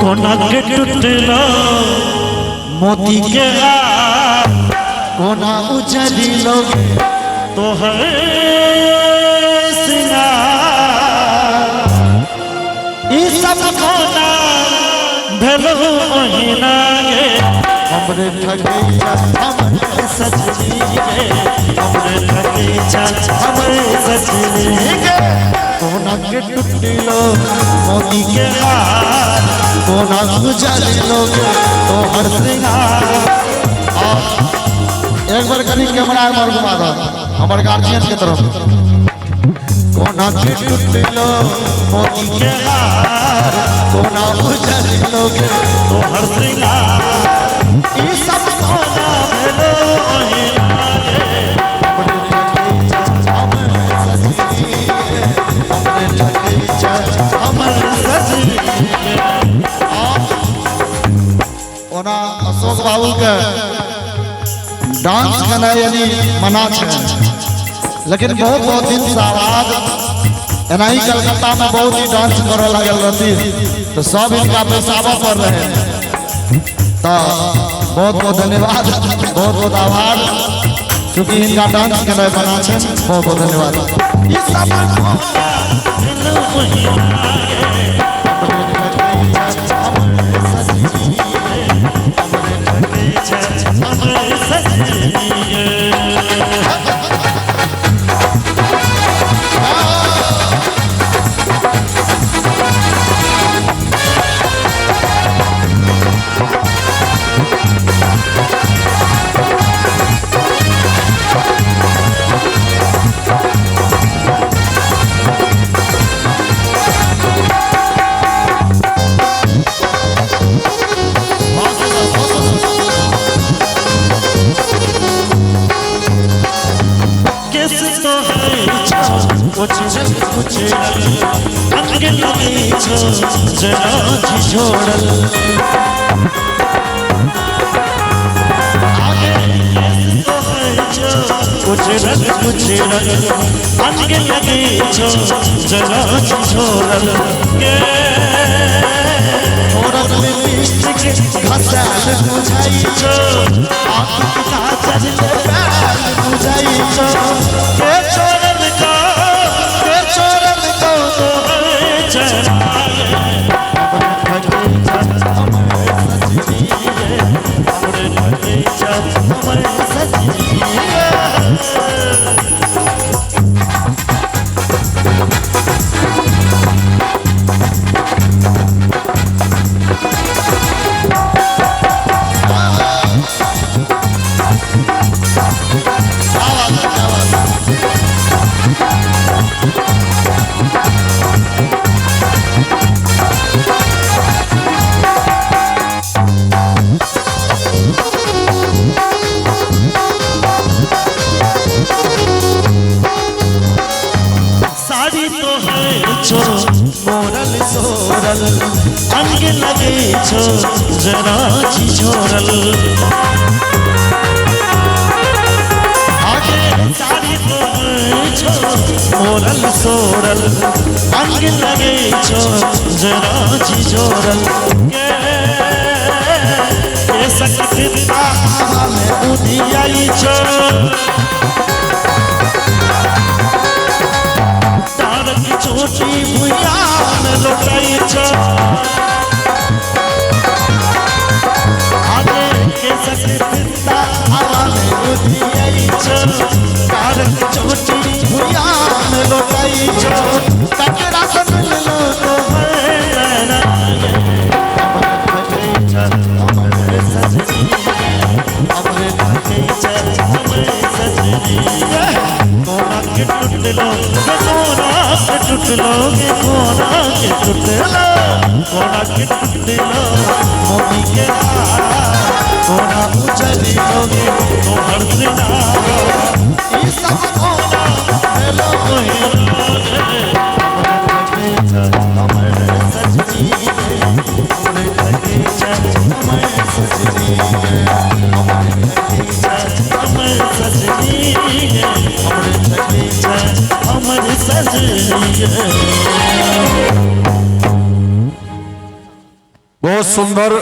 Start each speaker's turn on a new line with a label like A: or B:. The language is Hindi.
A: कोना के टूटलो मोती के कोना उजली लोग तो है सिंगार ई सब कोना भेलो ओहिना गे हमरे ठगैया हमरे सजनी गे हमरे ठगैया हमरे सजनी गे कोना के टूटलो मोती के हार कोना उजली लोग तो हर श्रृंगार। एक बार करी कैमरा मार घुमा दो हमारे गार्जियन के तरफ। कोना के टूटलो मोती के हार कोना उजली लोग तो हर श्रृंगार ई सब कोना भेलो ओहिना गे हमरे ठगैया हमरे सजनी ओना अशोक बाबू के डांस करना यानी मना है, लेकिन बहुत दिन से आवाज एना ही कलकत्ता में बहुत ही डांस करे लगल रहती तो सब इनका पेशाबा पर रहे तो बहुत धन्यवाद बहुत आभार क्योंकि इनका डांस करना मना है। बहुत धन्यवाद। अंग लगे छो जरा झिझोड़ल आगे तो है जो कुछ रंग अंग लगे छो जरा झिझोड़ल के औरत में लिपस्टिक घसाल बुझाई छो आँख की काजल में बाल बुझाई छो के छोड़ल का मोरल सोरल अंग लगे छो जरा झिझोरल आगे साड़ी तो छो मोरल सोरल अंग लगे छो जरा झिझोरल के सकता में उदियाई छो छोटी भुइया में लौटाई छो आगे के सकता हवा में उदियाई छो कारक छोटी भुइया में लौटाई छो तकरा से मिल लो तो है नैना हमरे सजनी हमरे ठगैया हमरे सजनी कोना के टूटलो कोना के टूटलो मोती के कोना उजली लोगे तो हर श्रृंगार ई सब कोना भेलो ओहिना गे हमरे सजनी हमरे ठगैया हमरे सजनी हमरे सजनी हमरे ठगैया हमरे सजनी।
B: बहुत सुंदर